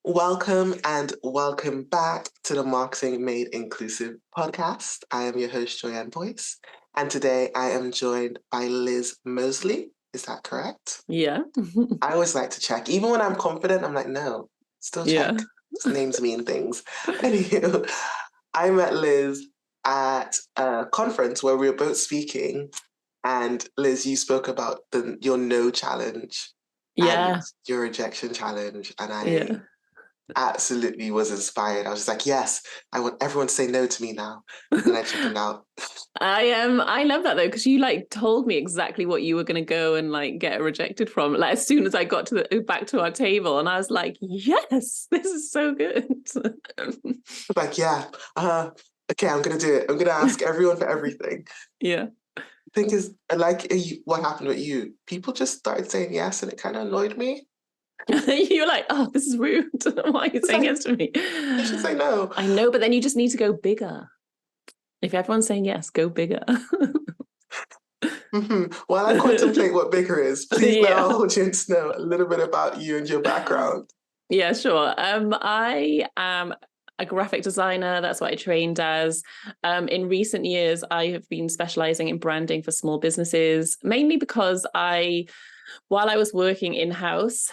Welcome and welcome back to the Marketing Made Inclusive podcast. I am your host, Joyann, and today I am joined by Liz Mosley. Is that correct? Yeah. I always like to check. Even when I'm confident, I'm like, no, still check. Yeah. Names mean things. Anywho, I met Liz at a conference where we were both speaking, and Liz, you spoke about your no challenge and your rejection challenge, and I absolutely was inspired. I was just like, yes, I want everyone to say no to me now. And then I chickened out. I love that though, because you told me exactly what you were going to go and get rejected from. Like as soon as I got to back to our table, and I was like, yes, this is so good. Like, yeah, okay, I'm gonna do it. I'm gonna ask everyone for everything. Yeah. The thing is, what happened with you? People just started saying yes, and it kind of annoyed me. You're like, oh, this is rude. Why are you saying yes to me? You should say no. I know, but then you just need to go bigger. If everyone's saying yes, go bigger. While I contemplate what bigger is, please let our audience know a little bit about you and your background. Yeah, sure. I am a graphic designer. That's what I trained as. In recent years, I have been specializing in branding for small businesses, mainly because while I was working in-house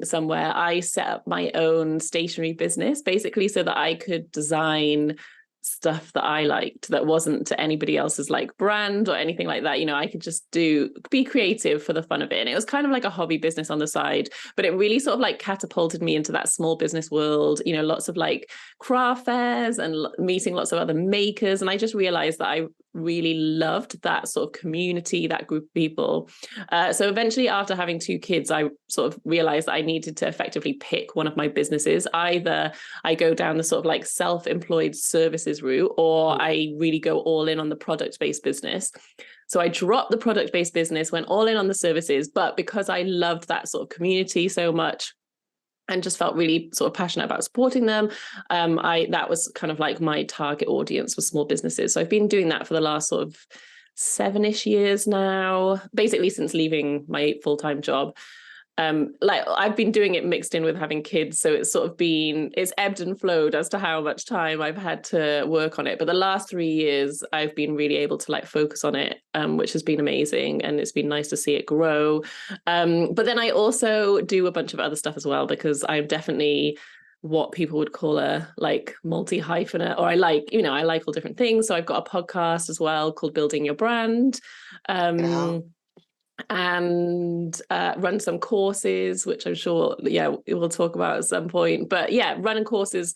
somewhere, I set up my own stationery business, basically so that I could design stuff that I liked that wasn't to anybody else's brand or anything like that. I could just be creative for the fun of it. And it was kind of like a hobby business on the side, but it really sort of catapulted me into that small business world, lots of craft fairs and meeting lots of other makers. And I just realized that I really loved that sort of community, that group of people. So eventually, after having 2 kids, I sort of realized that I needed to effectively pick one of my businesses. Either I go down the sort of self-employed services route, or I really go all in on the product-based business. So I dropped the product-based business, went all in on the services, but because I loved that sort of community so much and just felt really sort of passionate about supporting them, that was kind of my target audience was small businesses. So I've been doing that for the last sort of 7-ish years now, basically since leaving my full-time job. I've been doing it mixed in with having kids, so it's sort of it's ebbed and flowed as to how much time I've had to work on it. But the last 3 years, I've been really able to focus on it, which has been amazing, and it's been nice to see it grow. But then I also do a bunch of other stuff as well, because I'm definitely what people would call a multi-hyphenate, or I like all different things. So I've got a podcast as well called Building Your Brand. And run some courses, which I'm sure, we'll talk about at some point. But running courses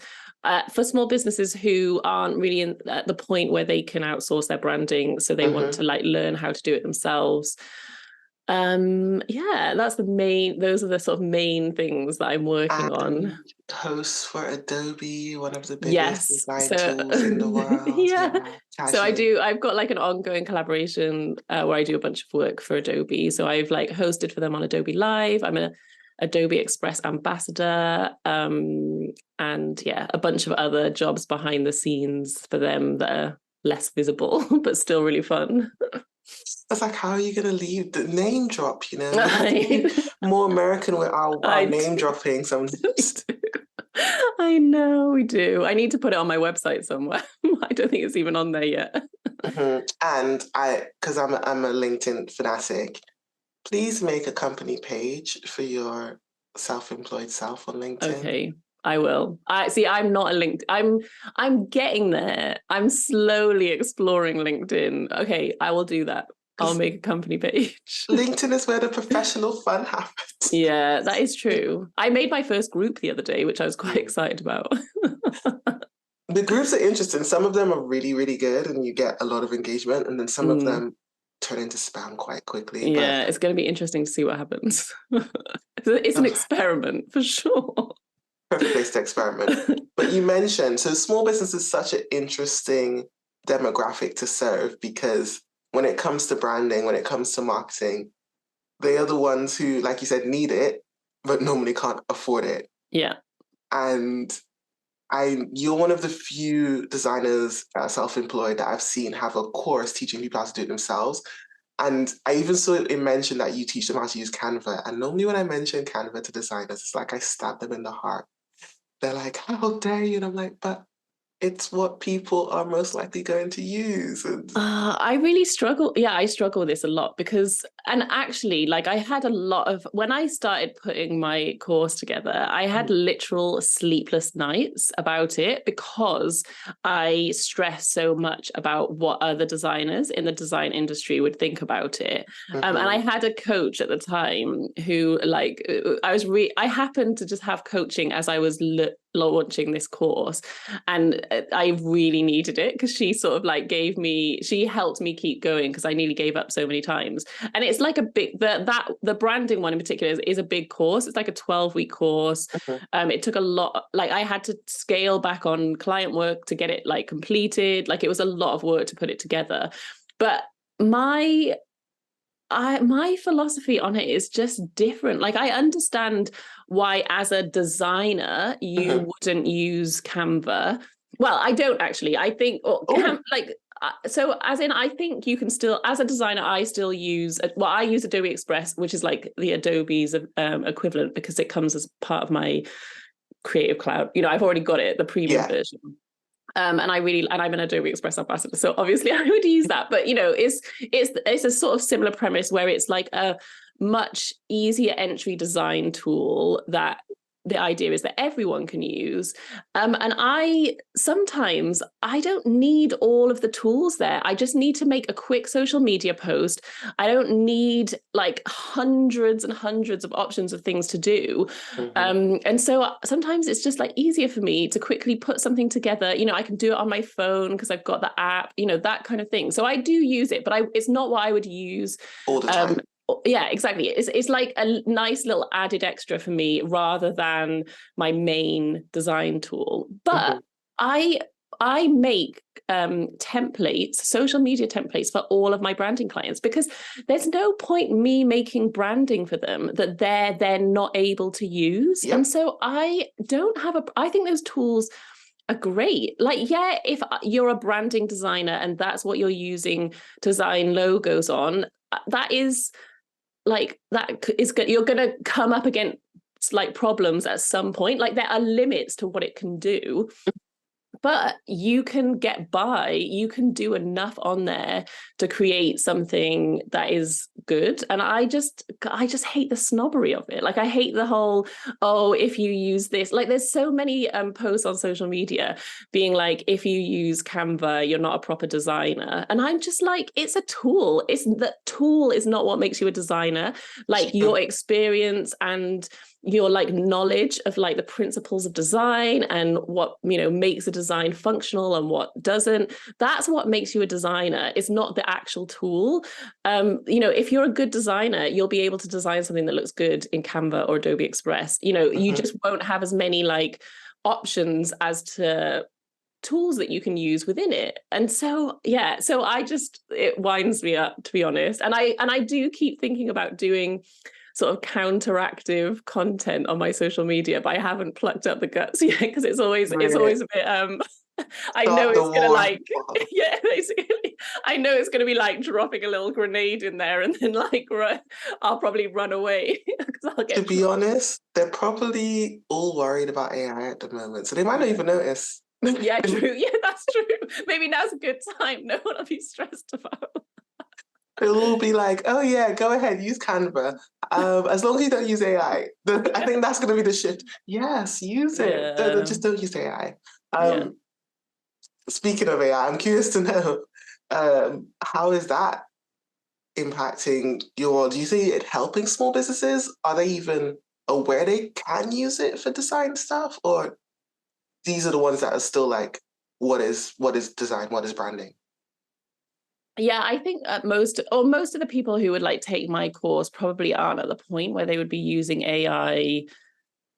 for small businesses who aren't really at the point where they can outsource their branding. So they want to learn how to do it themselves. That's those are the sort of main things that I'm working on. Hosts for Adobe, one of the biggest design tools in the world. So I've got an ongoing collaboration where I do a bunch of work for Adobe. So I've hosted for them on Adobe Live. I'm an Adobe Express ambassador, and a bunch of other jobs behind the scenes for them that are less visible, but still really fun. It's how are you going to leave the name drop, We have to be more American with our name dropping sometimes. I know we do. I need to put it on my website somewhere. I don't think it's even on there yet. And because I'm a LinkedIn fanatic, please make a company page for your self-employed self on LinkedIn. Okay, I will. I'm not a LinkedIn. I'm getting there. I'm slowly exploring LinkedIn. Okay, I will do that. I'll make a company page. LinkedIn is where the professional fun happens. Yeah, that is true. I made my first group the other day, which I was quite excited about. The groups are interesting. Some of them are really, really good and you get a lot of engagement. And then some of them turn into spam quite quickly. Yeah, it's going to be interesting to see what happens. It's an experiment for sure. Perfect place to experiment. But you mentioned, so small business is such an interesting demographic to serve, because when it comes to branding, when it comes to marketing, they are the ones who, like you said, need it, but normally can't afford it. Yeah. And you're one of the few designers that are self-employed that I've seen have a course teaching people how to do it themselves. And I even saw it mentioned that you teach them how to use Canva. And normally when I mention Canva to designers, it's I stab them in the heart they're like, how dare you? And I'm like, but it's what people are most likely going to use. And I really struggle. Yeah, I struggle with this a lot because, and actually, like I had a lot of, when I started putting my course together, I had literal sleepless nights about it because I stressed so much about what other designers in the design industry would think about it. And I had a coach at the time who, like, I happened to just have coaching as I was launching this course, and I really needed it because she sort of like she helped me keep going because I nearly gave up so many times. And it's like a big, the branding one in particular is a big course. It's like a 12-week course. It took a lot, like I had to scale back on client work to get it like completed. Like it was a lot of work to put it together. But my philosophy on it is just different. Like I understand why as a designer you wouldn't use Canva. Well, I don't actually. I think so as in I think you can still, as a designer, I still use, well, I use Adobe Express, which is like the Adobe's equivalent because it comes as part of my Creative Cloud. You know, I've already got it, the premium version. And I'm an Adobe Express ambassador, so obviously I would use that. But you know, it's a sort of similar premise where it's like a much easier entry design tool that the idea is that everyone can use. And sometimes I don't need all of the tools there. I just need to make a quick social media post. I don't need like hundreds and hundreds of options of things to do. And so sometimes it's just like easier for me to quickly put something together. You know, I can do it on my phone because I've got the app, you know, that kind of thing. So I do use it, but it's not what I would use all the time. Yeah, exactly. It's like a nice little added extra for me rather than my main design tool. But I make templates, social media templates for all of my branding clients because there's no point me making branding for them that they're not able to use. And so I think those tools are great. Like, yeah, if you're a branding designer and that's what you're using to design logos on, that is like, you're going to come up against like problems at some point. Like there are limits to what it can do. But you can get by, you can do enough on there to create something that is good. And I just hate the snobbery of it. Like I hate the whole, oh, if you use this, like there's so many posts on social media being like, if you use Canva, you're not a proper designer. And I'm just like, it's a tool. The tool is not what makes you a designer. Like your experience and your like knowledge of like the principles of design and what, you know, makes a design functional and what doesn't, that's what makes you a designer. It's not the actual tool. You know, if you're a good designer, you'll be able to design something that looks good in Canva or Adobe Express. You know, you just won't have as many like options as to tools that you can use within it. And so it winds me up, to be honest. And I do keep thinking about doing sort of counteractive content on my social media, but I haven't plucked up the guts yet because it's always a bit I know it's gonna like basically I know it's gonna be like dropping a little grenade in there and then like I'll probably run away because I'll get to be honest, they're probably all worried about AI at the moment, so they might not even notice. Yeah, true. Yeah, that's true. Maybe now's a good time. No one will be stressed about. They'll all be like, oh yeah, go ahead, use Canva. As long as you don't use AI. I think that's going to be the shift. Yes, use it. Just don't use AI. Speaking of AI, I'm curious to know, how is that impacting do you see it helping small businesses? Are they even aware they can use it for design stuff? Or these are the ones that are still like, what is design? What is branding? Yeah, I think most of the people who would like take my course probably aren't at the point where they would be using AI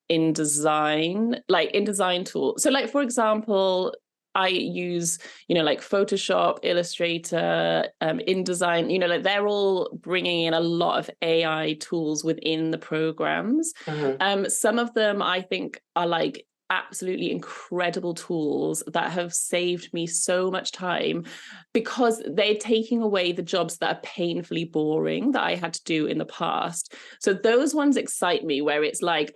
in design, like in design tools. So like, for example, I use, you know, like Photoshop, Illustrator, InDesign, you know, like they're all bringing in a lot of AI tools within the programs. Some of them I think are like absolutely incredible tools that have saved me so much time, because they're taking away the jobs that are painfully boring that I had to do in the past. So those ones excite me, where it's like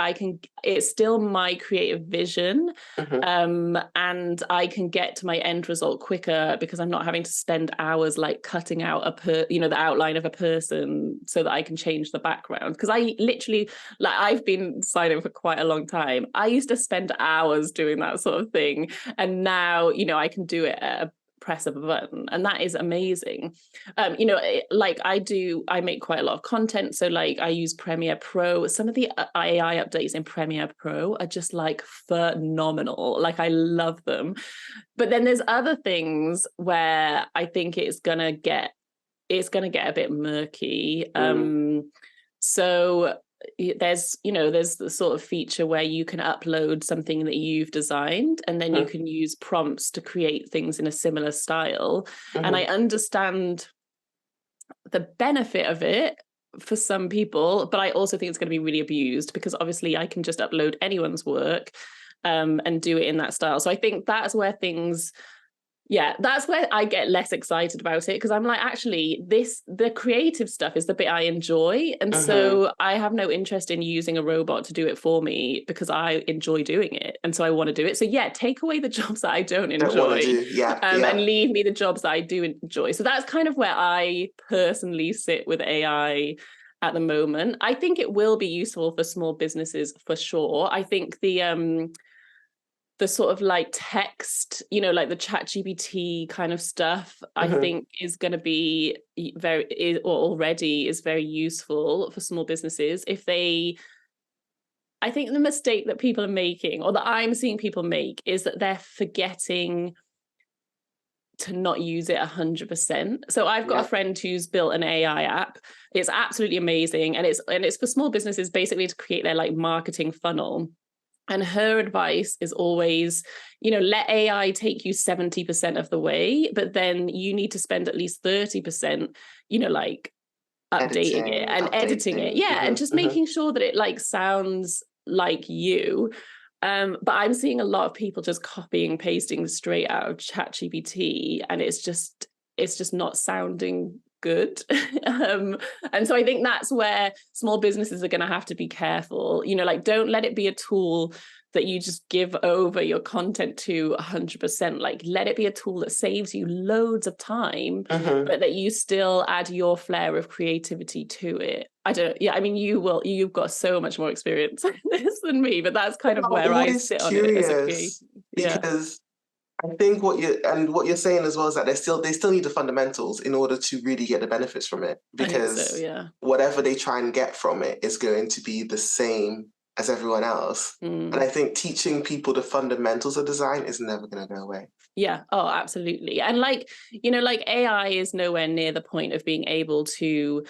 it's still my creative vision, and I can get to my end result quicker because I'm not having to spend hours like cutting out the outline of a person so that I can change the background. Because I literally, like, I've been designing for quite a long time. I used to spend hours doing that sort of thing, and now I can do it at a press of a button, and that is amazing. Like I make quite a lot of content, so like I use Premiere Pro. Some of the AI updates in Premiere Pro are just like phenomenal. Like, I love them. But then there's other things where I think it's gonna get a bit murky. So there's the sort of feature where you can upload something that you've designed, and then you can use prompts to create things in a similar style. And I understand the benefit of it for some people, but I also think it's going to be really abused, because obviously I can just upload anyone's work and do it in that style. So I think that's where I get less excited about it, because I'm like, actually, the creative stuff is the bit I enjoy. And so I have no interest in using a robot to do it for me, because I enjoy doing it. And so I want to do it. So yeah, take away the jobs that I don't enjoy, and leave me the jobs that I do enjoy. So that's kind of where I personally sit with AI at the moment. I think it will be useful for small businesses for sure. I think the sort of like text, like the ChatGPT kind of stuff, I think is going to be already is very useful for small businesses. I think the mistake that people are making, or that I'm seeing people make, is that they're forgetting to not use it 100%. So I've got a friend who's built an AI app. It's absolutely amazing. And it's for small businesses, basically to create their like marketing funnel. And her advice is always, let AI take you 70% of the way, but then you need to spend at least 30%, like updating it and editing it. Yeah. And just making sure that it like sounds like you. But I'm seeing a lot of people just copying, pasting straight out of ChatGPT, and it's just not sounding good. And so I think that's where small businesses are going to have to be careful. Like, don't let it be a tool that you just give over your content to 100%. Like, let it be a tool that saves you loads of time, but that you still add your flair of creativity to it. You've got so much more experience in this than me, but that's kind of where I sit on it as a creator. Because I think what you're saying as well is that they still need the fundamentals in order to really get the benefits from it. Because whatever they try and get from it is going to be the same as everyone else. And I think teaching people the fundamentals of design is never going to go away. Yeah. Oh, absolutely. And like AI is nowhere near the point of being able to,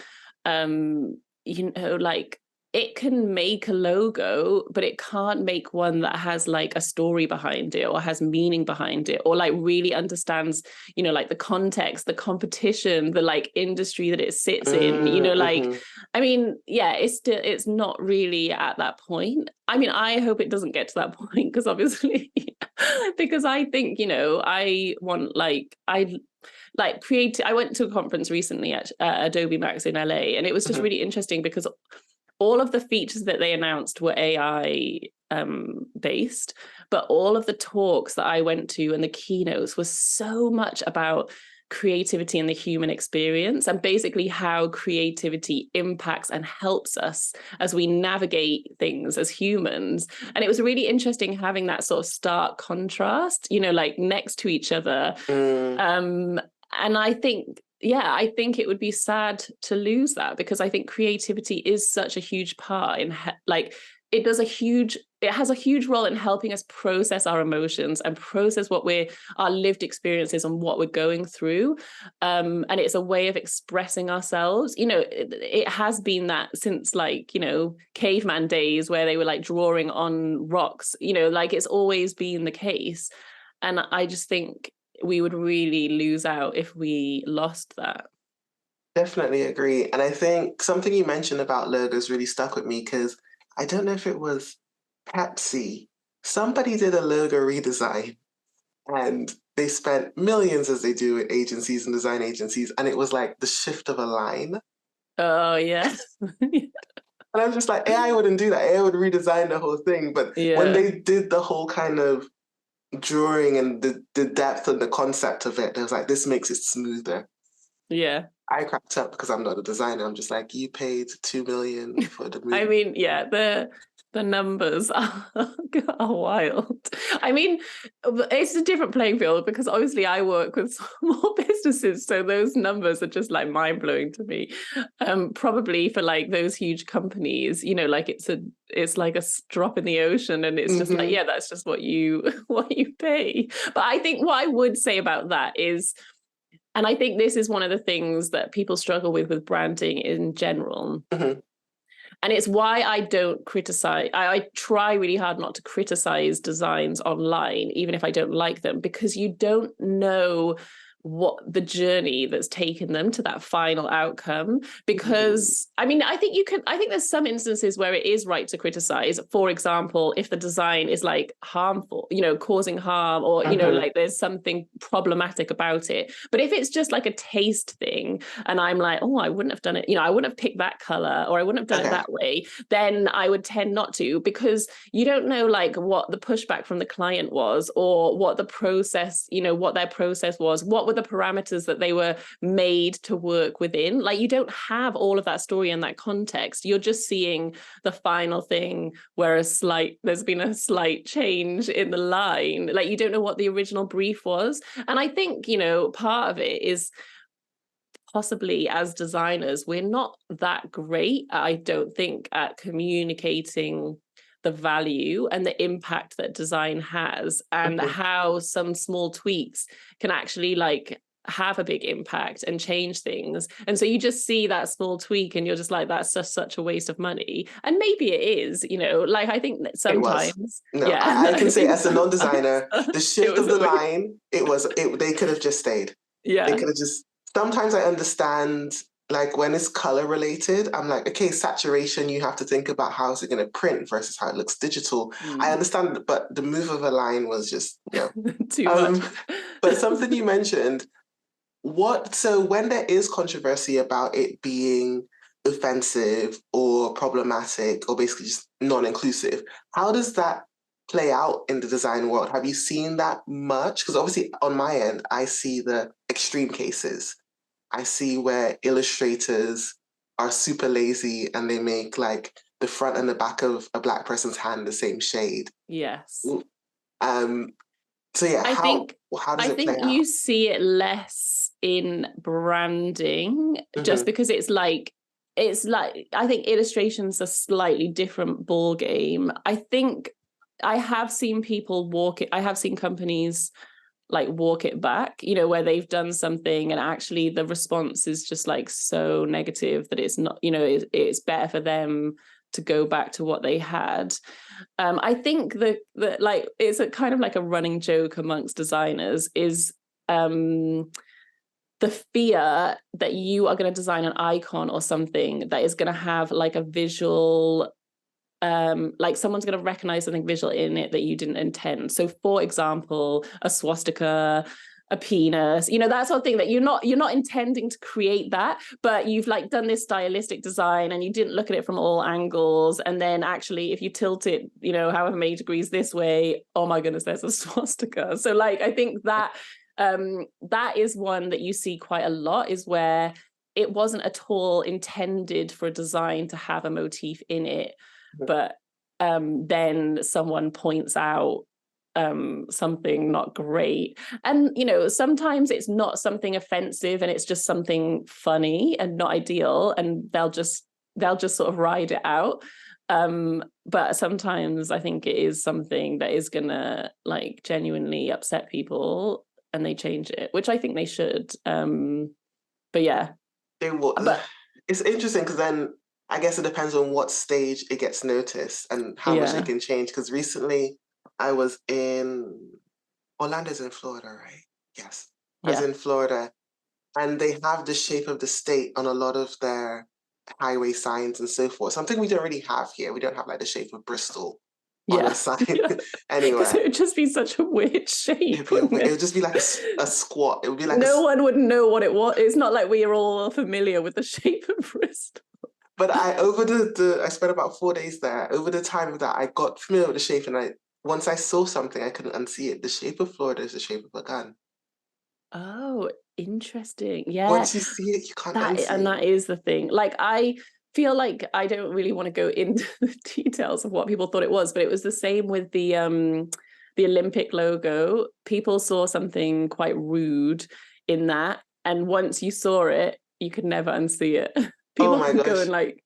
like, it can make a logo, but it can't make one that has like a story behind it, or has meaning behind it, or like really understands, like the context, the competition, the like industry that it sits in, I mean, yeah, it's not really at that point. I mean, I hope it doesn't get to that point, because obviously, because I think, I want I went to a conference recently at Adobe Max in LA, and it was just really interesting, because all of the features that they announced were AI based, but all of the talks that I went to and the keynotes was so much about creativity and the human experience, and basically how creativity impacts and helps us as we navigate things as humans. And it was really interesting having that sort of stark contrast, like next to each other. And I think it would be sad to lose that, because I think creativity is such a huge part in it has a huge role in helping us process our emotions and process our lived experiences and what we're going through. And it's a way of expressing ourselves. It has been that since caveman days, where they were like drawing on rocks, it's always been the case. And I just think we would really lose out if we lost that. Definitely agree. And I think something you mentioned about logos really stuck with me, because I don't know if it was Pepsi Somebody did a logo redesign and they spent millions, as they do at agencies and design agencies, and it was like the shift of a line. Oh yeah. And I was just like, AI wouldn't do that. AI would redesign the whole thing. But when Yeah. they did the whole kind of drawing and the depth and the concept of it, it was like, this makes it smoother. Yeah. I cracked up because I'm not a designer. I'm just like, you paid 2 million for the I movie. mean, yeah, the numbers are wild. I mean, it's a different playing field because obviously I work with small businesses, so those numbers are just like mind blowing to me. Probably for like those huge companies, you know, like it's like a drop in the ocean, and it's just like, yeah, that's just what you pay. But I think what I would say about that is, and I think this is one of the things that people struggle with branding in general. Mm-hmm. And it's why I don't criticize. I try really hard not to criticize designs online, even if I don't like them, because you don't know what the journey that's taken them to that final outcome. Because I mean, I think there's some instances where it is right to criticize. For example, if the design is like harmful, you know, causing harm, or you know, like there's something problematic about it. But if it's just like a taste thing, and I'm like, oh, I wouldn't have done it, you know, I wouldn't have picked that color, or I wouldn't have done it that way, then I would tend not to, because you don't know like what the pushback from the client was, or what the process, you know, what their process was, what were the parameters that they were made to work within. Like, you don't have all of that story and that context. You're just seeing the final thing where there's been a slight change in the line. Like, you don't know what the original brief was. And I think, you know, part of it is possibly as designers, we're not that great, I don't think, at communicating the value and the impact that design has, and how some small tweaks can actually like have a big impact and change things. And so you just see that small tweak and you're just like, that's just such a waste of money. And maybe it is, you know, like I think that It was. sometimes, No, yeah, I can I say think as a non-designer, the it shift was of the a waste. line, they could have just stayed. They Yeah. could have just, sometimes I understand, like when it's color related, I'm like, okay, saturation, you have to think about how is it going to print versus how it looks digital. I understand, but the move of a line was just, no. Too much. But something you mentioned, so when there is controversy about it being offensive or problematic or basically just non-inclusive, how does that play out in the design world? Have you seen that much? Because obviously on my end, I see the extreme cases. I see where illustrators are super lazy and they make like the front and the back of a Black person's hand the same shade. Yes. Um, so yeah, I think how does it play out? you see it less in branding, just because it's like I think illustration's a slightly different ball game. I think I have seen people I have seen companies like walk it back, you know, where they've done something and actually the response is just like so negative that it's not, you know, it's better for them to go back to what they had. I think that like it's a kind of like a running joke amongst designers is the fear that you are going to design an icon or something that is going to have like a visual, like someone's going to recognize something visual in it that you didn't intend. So for example, a swastika, a penis, you know, that sort of thing, that you're not intending to create that, but you've like done this stylistic design and you didn't look at it from all angles, and then actually if you tilt it, you know, however many degrees this way, oh my goodness, there's a swastika. So like I think that that is one that you see quite a lot, is where it wasn't at all intended for a design to have a motif in it, but then someone points out something not great. And you know, sometimes it's not something offensive and it's just something funny and not ideal, and they'll just sort of ride it out. But sometimes I think it is something that is gonna like genuinely upset people and they change it, which I think they should. But yeah, It's interesting because then I guess it depends on what stage it gets noticed and how much it can change. Because recently I was in Orlando's in Florida, right? Yes. I was in Florida, and they have the shape of the state on a lot of their highway signs and so forth. Something we don't really have here. We don't have like the shape of Bristol. on Yeah. a sign. Because Anyway, it would just be such a weird shape, wouldn't it it? would just be like a squat. It would be like No one would know what it was. It's not like we are all familiar with the shape of Bristol. But over I spent about 4 days there. Over the time of that, I got familiar with the shape, and once I saw something, I couldn't unsee it. The shape of Florida is the shape of a gun. Oh, interesting. Yeah, Once you see it, you can't unsee and it. that is the thing. Like, I feel like I don't really want to go into the details of what people thought it was, but it was the same with the Olympic logo. People saw something quite rude in that, and once you saw it, you could never unsee it. Oh People my can go gosh. and like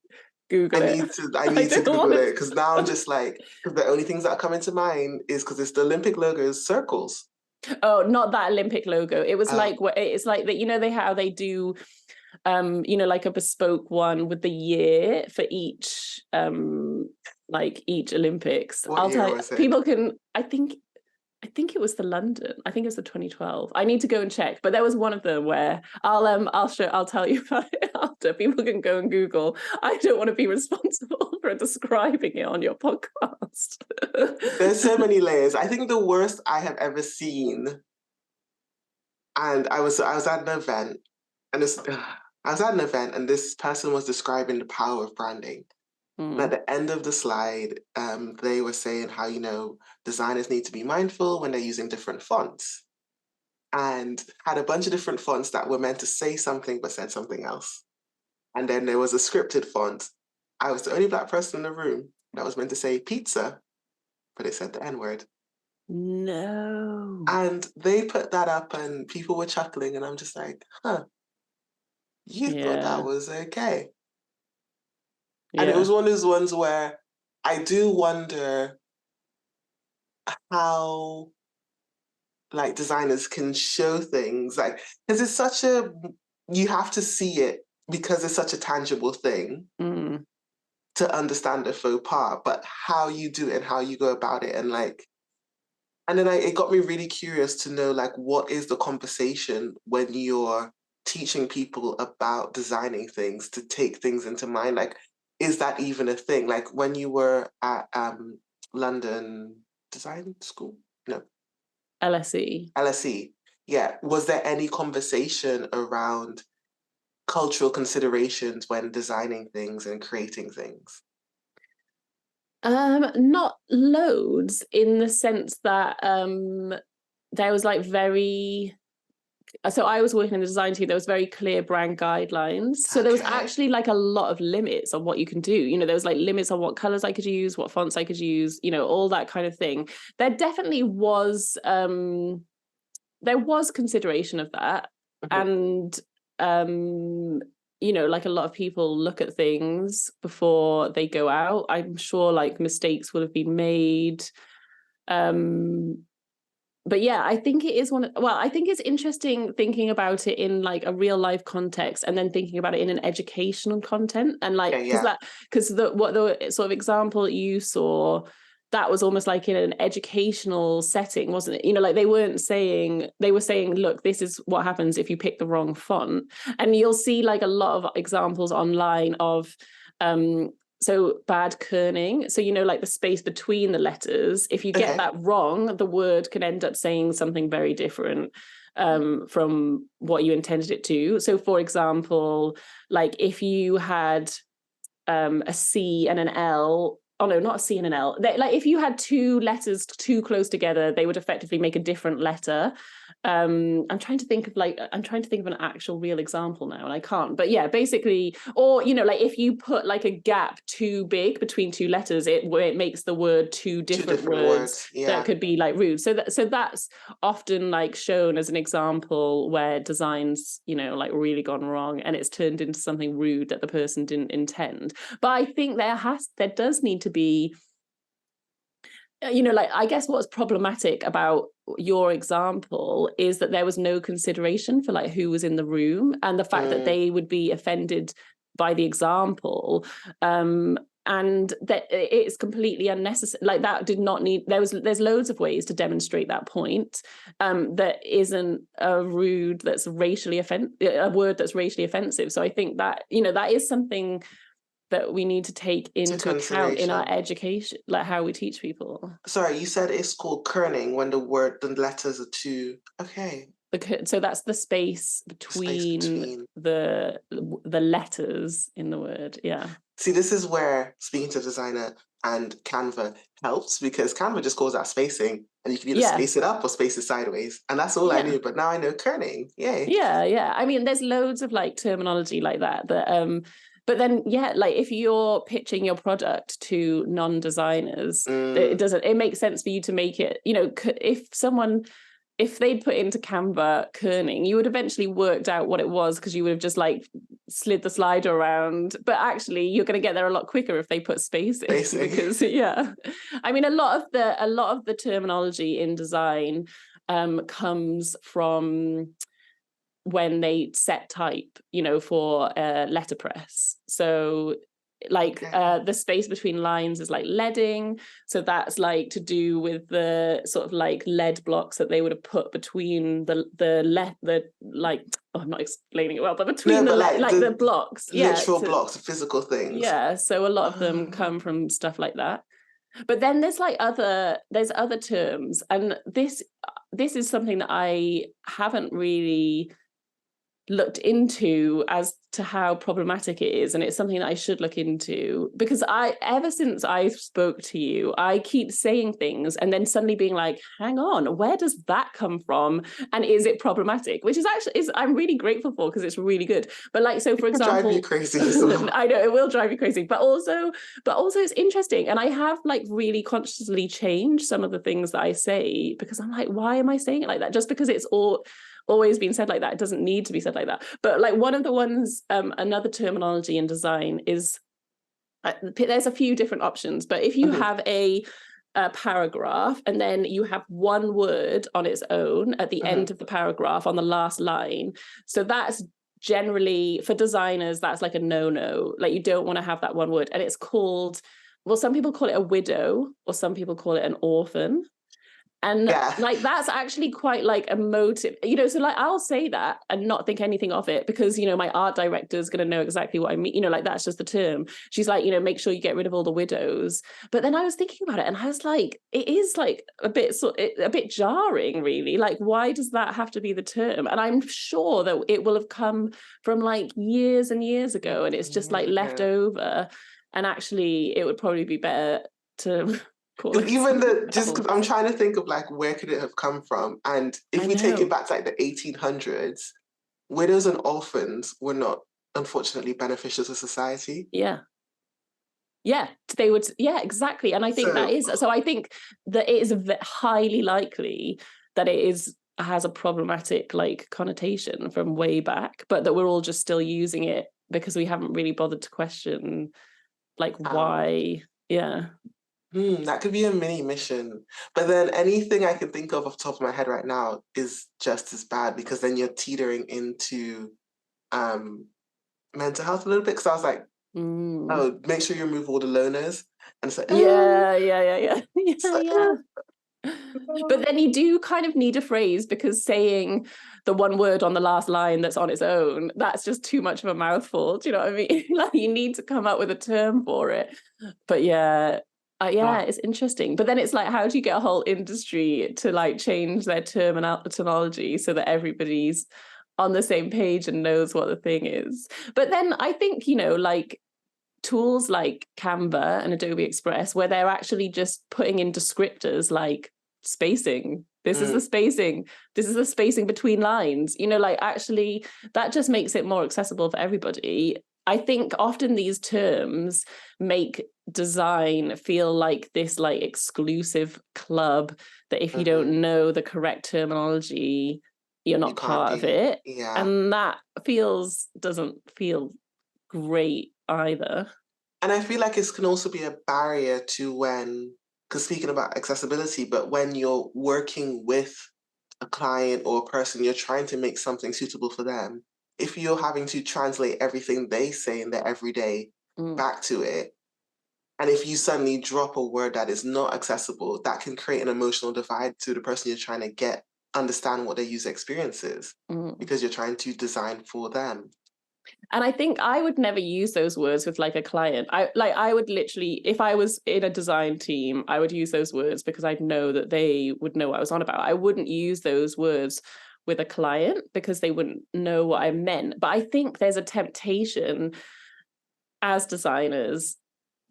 Google it. I I need to don't Google want it because now I'm to. just like, because the only things that come into mind is because it's the Olympic logo is circles. Oh, not that Olympic logo. It was Oh, like, it's like that, how they do like a bespoke one with the year for each like each Olympics. what I'll year tell you, was it? people can, I think it was the London. I think it was the 2012. I need to go and check, but there was one of them where I'll tell you about it after. People can go and Google. I don't want to be responsible for describing it on your podcast. There's so many layers. I think the worst I have ever seen, and I was at an event, and this I was at an event, and this person was describing the power of branding. And at the end of the slide, they were saying how, designers need to be mindful when they're using different fonts, and had a bunch of different fonts that were meant to say something but said something else. And then there was a scripted font. I was the only Black person in the room that was meant to say pizza, but it said the N-word. No. And they put that up and people were chuckling, and I'm just like, huh, you thought that Yeah. was okay. And it Yeah. was one of those ones where I do wonder how like designers can show things like, because you have to see it because it's such a tangible thing to understand a faux pas, but how you do it and how you go about it, and then it got me really curious to know like what is the conversation when you're teaching people about designing things to take things into mind, like is that even a thing, like when you were at London Design School, no, LSE. LSE, yeah, was there any conversation around cultural considerations when designing things and creating things? Not loads, in the sense that there was like so I was working in the design team. There was very clear brand guidelines. So there was Okay. actually like a lot of limits on what you can do. There was like limits on what colors I could use, what fonts I could use, all that kind of thing. There definitely was consideration of that. And like a lot of people look at things before they go out. I'm sure like mistakes would have been made. But yeah, I think it is I think it's interesting thinking about it in like a real life context, and then thinking about it in an educational content, and like Okay, yeah. because the sort of example you saw, that was almost like in an educational setting, wasn't it? Like they were saying, look, this is what happens if you pick the wrong font. And you'll see like a lot of examples online of so bad kerning. So, like the space between the letters, if you get Okay. that wrong, the word can end up saying something very different from what you intended it to. So, for example, like if you had a C and an L. Oh no, not a C and an L. Like if you had two letters too close together, they would effectively make a different letter. I'm trying to think of an actual real example now, and I can't. But yeah, basically, or like if you put like a gap too big between two letters, it makes the word two different words that Yeah. could be like rude. So that's often like shown as an example where design's like really gone wrong, and it's turned into something rude that the person didn't intend. But I think there does need to be, like, I guess what's problematic about your example is that there was no consideration for like who was in the room, and the fact that they would be offended by the example, and that it's completely unnecessary. Like that did not need. There's loads of ways to demonstrate that point. That isn't a word that's racially offensive. So I think that that is something that we need to take into account in our consideration. education, like how we teach people. Sorry, you said it's called kerning when the letters are too. Okay. So that's the space Space between between. the letters in the word. Yeah. See, this is where speaking to a designer and Canva helps, because Canva just calls out spacing and you can either Yeah. space it up or space it sideways. And that's all I Yeah. knew. But now I know kerning. Yay. Yeah. I mean, there's loads of like terminology like that. But then, yeah, like if you're pitching your product to non-designers, Mm, it makes sense for you to make it, if they'd put into Canva kerning, you would eventually worked out what it was, because you would have just like slid the slider around. But actually, you're going to get there a lot quicker if they put spacing, spacing. because yeah, I mean, a lot of the terminology in design comes from when they set type, for letterpress. So like Okay. the space between lines is like leading, so that's like to do with the sort of like lead blocks that they would have put between I'm not explaining it well, but between No, but like the the blocks, literal blocks of physical things. so a lot of them Oh, come from stuff like that. But then there's other terms, and this is something that I haven't really looked into as to how problematic it is, and it's something that I should look into, because ever since I spoke to you, I keep saying things and then suddenly being like, hang on, where does that come from, and is it problematic? Which is I'm really grateful for, because it's really good. But like, so for it drive me example, crazy as well. I know it will drive you crazy, but also it's interesting, and I have like really consciously changed some of the things that I say, because I'm like, why am I saying it like that? Just because it's always been said like that, it doesn't need to be said like that. But like, one of the ones, another terminology in design is, there's a few different options, but if you have a paragraph and then you have one word on its own at the end of the paragraph on the last line, so that's generally, for designers, that's like a no-no. Like, you don't want to have that one word, and it's called, well, some people call it a widow, or some people call it an orphan. And Yeah. like, that's actually quite like emotive, so like, I'll say that and not think anything of it, because my art director is going to know exactly what I mean, like, that's just the term. She's like, make sure you get rid of all the widows. But then I was thinking about it, and I was like, it is like a bit jarring, really. Like, why does that have to be the term? And I'm sure that it will have come from like years and years ago, and it's just like left over. And actually, it would probably be better to call Because it even something just because I'm else. trying to think of like, where could it have come from? And if I we take it know. back to like the 1800s, widows and orphans were not, unfortunately, beneficial to society. Yeah. Yeah, they would. Yeah, exactly. And I think that So, is, so I think that it is highly likely that has a problematic like connotation from way back, but that we're all just still using it because we haven't really bothered to question like why. Yeah. that could be a mini mission. But then anything I can think of off the top of my head right now is just as bad, because then you're teetering into mental health a little bit. Because I was like, oh, make sure you remove all the loners. And it's like, Yeah. it's Yeah, like, yeah. But then you do kind of need a phrase, because saying the one word on the last line that's on its own, that's just too much of a mouthful. Do you know what I mean? Like, you need to come up with a term for it. But yeah, it's interesting. But then it's like, how do you get a whole industry to like change their terminology so that everybody's on the same page and knows what the thing is? But then I think, like, tools like Canva and Adobe Express, where they're actually just putting in descriptors like spacing. This is the spacing. This is the spacing between lines. Like, actually, that just makes it more accessible for everybody. I think often these terms make design feel like this like exclusive club, that if you don't know the correct terminology, you're you not can't part of be, it. yeah. And that doesn't feel great either. And I feel like it can also be a barrier to when, because speaking about accessibility, but when you're working with a client or a person, you're trying to make something suitable for them. If you're having to translate everything they say in their everyday back to it, and if you suddenly drop a word that is not accessible, that can create an emotional divide to the person you're trying to get understand what their user experience is, because you're trying to design for them. And I think I would never use those words with like a client. I would literally, if I was in a design team, I would use those words because I'd know that they would know what I was on about. I wouldn't use those words with a client because they wouldn't know what I meant. But I think there's a temptation as designers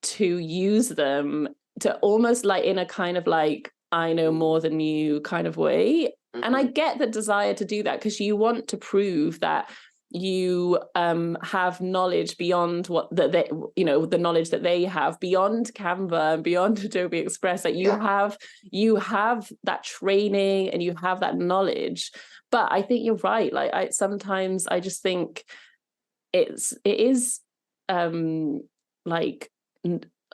to use them to almost like in a kind of like, I know more than you kind of way. Mm-hmm. And I get the desire to do that because you want to prove that you have knowledge beyond what that they, you know, the knowledge that they have beyond Canva and beyond Adobe Express, that you have that training and you have that knowledge. But I think you're right. Like I sometimes I just think it is like,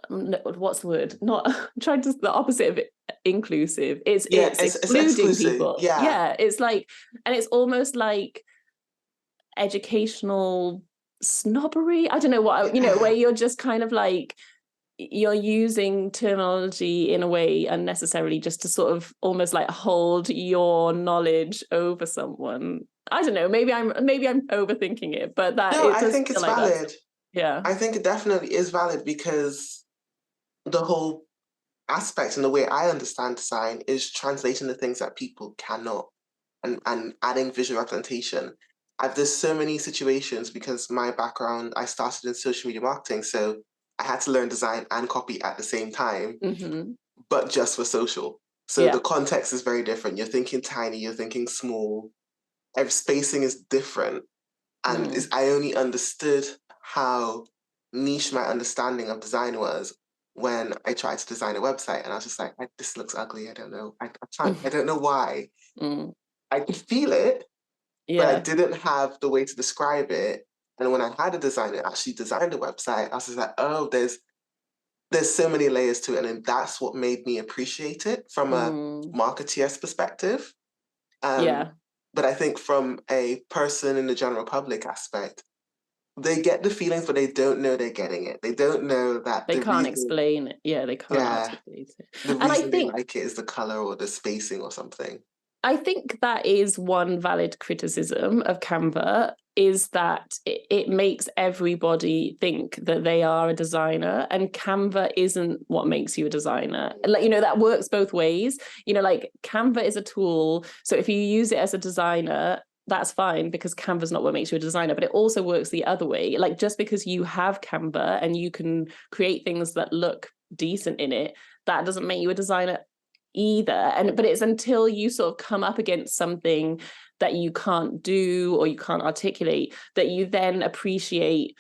what's the word? Not I'm trying to the opposite of inclusive. It's excluding people. Yeah, it's like, and it's almost like educational snobbery. I don't know what, you know, where you're just kind of like, you're using terminology in a way unnecessarily just to sort of almost like hold your knowledge over someone. I don't know, maybe I'm overthinking it, but that no, I think it's like valid. Yeah, I think it definitely is valid because the whole aspect and the way I understand design is translating the things that people cannot and adding visual representation. There's so many situations because my background, I started in social media marketing, so I had to learn design and copy at the same time, but just for social. So the context is very different. You're thinking tiny, you're thinking small. Every spacing is different. And I only understood how niche my understanding of design was when I tried to design a website. And I was just like, this looks ugly. I don't know. I don't know why. I could feel it, but I didn't have the way to describe it. And when I had a designer actually designed a website, I was just like, oh, there's so many layers to it. And that's what made me appreciate it from a marketeer's perspective. But I think from a person in the general public aspect, they get the feelings, but they don't know they're getting it. They don't know that they can't explain it. Yeah, they can't articulate it. The reason they like it is the color or the spacing or something. I think that is one valid criticism of Canva, is that it makes everybody think that they are a designer, and Canva isn't what makes you a designer. Like, you know, that works both ways. You know, like Canva is a tool. So if you use it as a designer, that's fine because Canva's not what makes you a designer, but it also works the other way. Like just because you have Canva and you can create things that look decent in it, that doesn't make you a designer either. But it's until you sort of come up against something that you can't do or you can't articulate that you then appreciate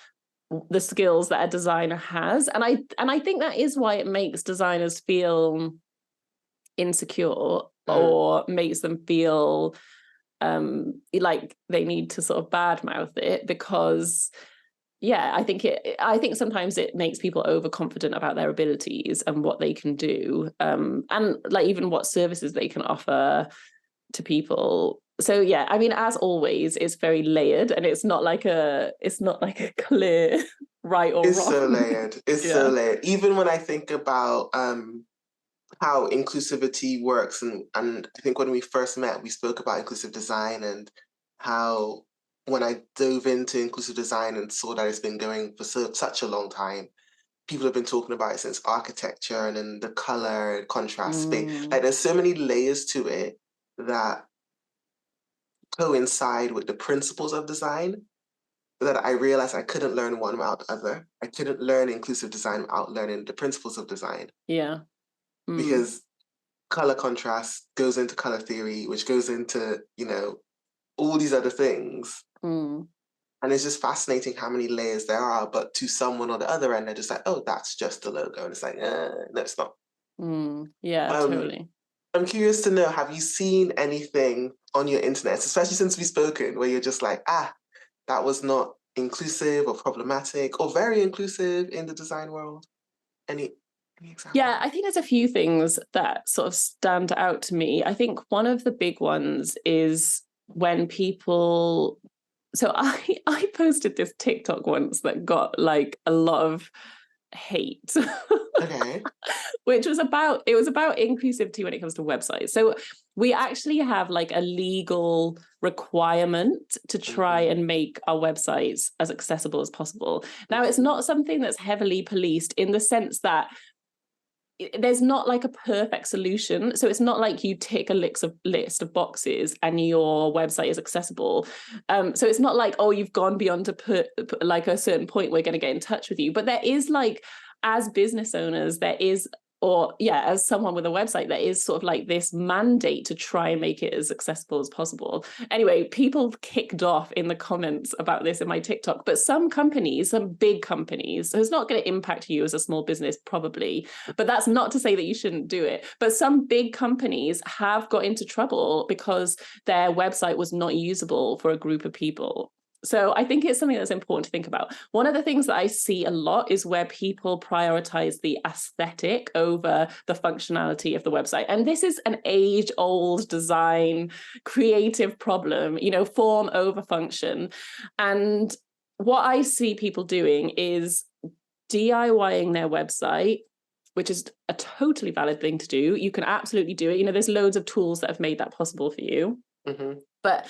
the skills that a designer has. And I think that is why it makes designers feel insecure or makes them feel like they need to sort of badmouth it, because I think sometimes it makes people overconfident about their abilities and what they can do, and like even what services they can offer to people. So yeah, I mean, as always, it's very layered, and it's not like a clear right or wrong. It's so layered. It's so layered. Even when I think about how inclusivity works, and I think when we first met, we spoke about inclusive design and how when I dove into inclusive design and saw that it's been going for such a long time, people have been talking about it since architecture and then the color, contrast, space. Like there's so many layers to it that coincide with the principles of design that I realized I couldn't learn one without the other. I couldn't learn inclusive design without learning the principles of design. Yeah. Because color contrast goes into color theory, which goes into, you know, all these other things. And it's just fascinating how many layers there are, but to someone on the other end, they're just like, oh, that's just the logo. And it's like, no, it's not. Totally. I'm curious to know, have you seen anything on your internet, especially since we've spoken, where you're just like, that was not inclusive or problematic or very inclusive in the design world? Any examples? Yeah, I think there's a few things that sort of stand out to me. I think one of the big ones is when people... So I posted this TikTok once that got like a lot of hate. Okay. Which was about inclusivity when it comes to websites. So we actually have like a legal requirement to try and make our websites as accessible as possible. Now, it's not something that's heavily policed in the sense that there's not like a perfect solution. So it's not like you tick a list of boxes and your website is accessible. So it's not like, oh, you've gone beyond to put like a certain point, we're going to get in touch with you. But there is like, as business owners, there is, or yeah, as someone with a website, there is sort of like this mandate to try and make it as accessible as possible. Anyway, people kicked off in the comments about this in my TikTok, but some companies, some big companies, so it's not going to impact you as a small business probably, but that's not to say that you shouldn't do it. But some big companies have got into trouble because their website was not usable for a group of people. So I think it's something that's important to think about. One of the things that I see a lot is where people prioritize the aesthetic over the functionality of the website. And this is an age-old design, creative problem, form over function. And what I see people doing is DIYing their website, which is a totally valid thing to do. You can absolutely do it. There's loads of tools that have made that possible for you. But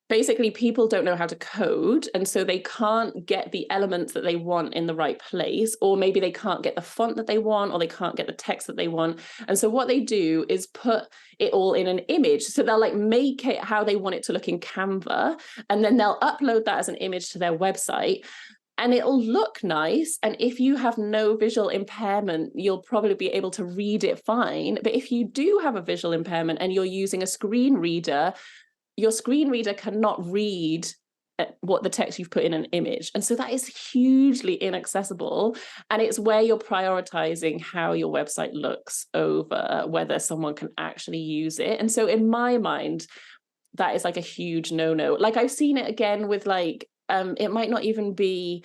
basically, people don't know how to code, and so they can't get the elements that they want in the right place, or maybe they can't get the font that they want, or they can't get the text that they want. And so what they do is put it all in an image. So they'll like make it how they want it to look in Canva, and then they'll upload that as an image to their website. And it'll look nice. And if you have no visual impairment, you'll probably be able to read it fine. But if you do have a visual impairment and you're using a screen reader, your screen reader cannot read what the text you've put in an image. And so that is hugely inaccessible. And it's where you're prioritizing how your website looks over whether someone can actually use it. And so in my mind, that is like a huge no-no. Like I've seen it again with like, it might not even be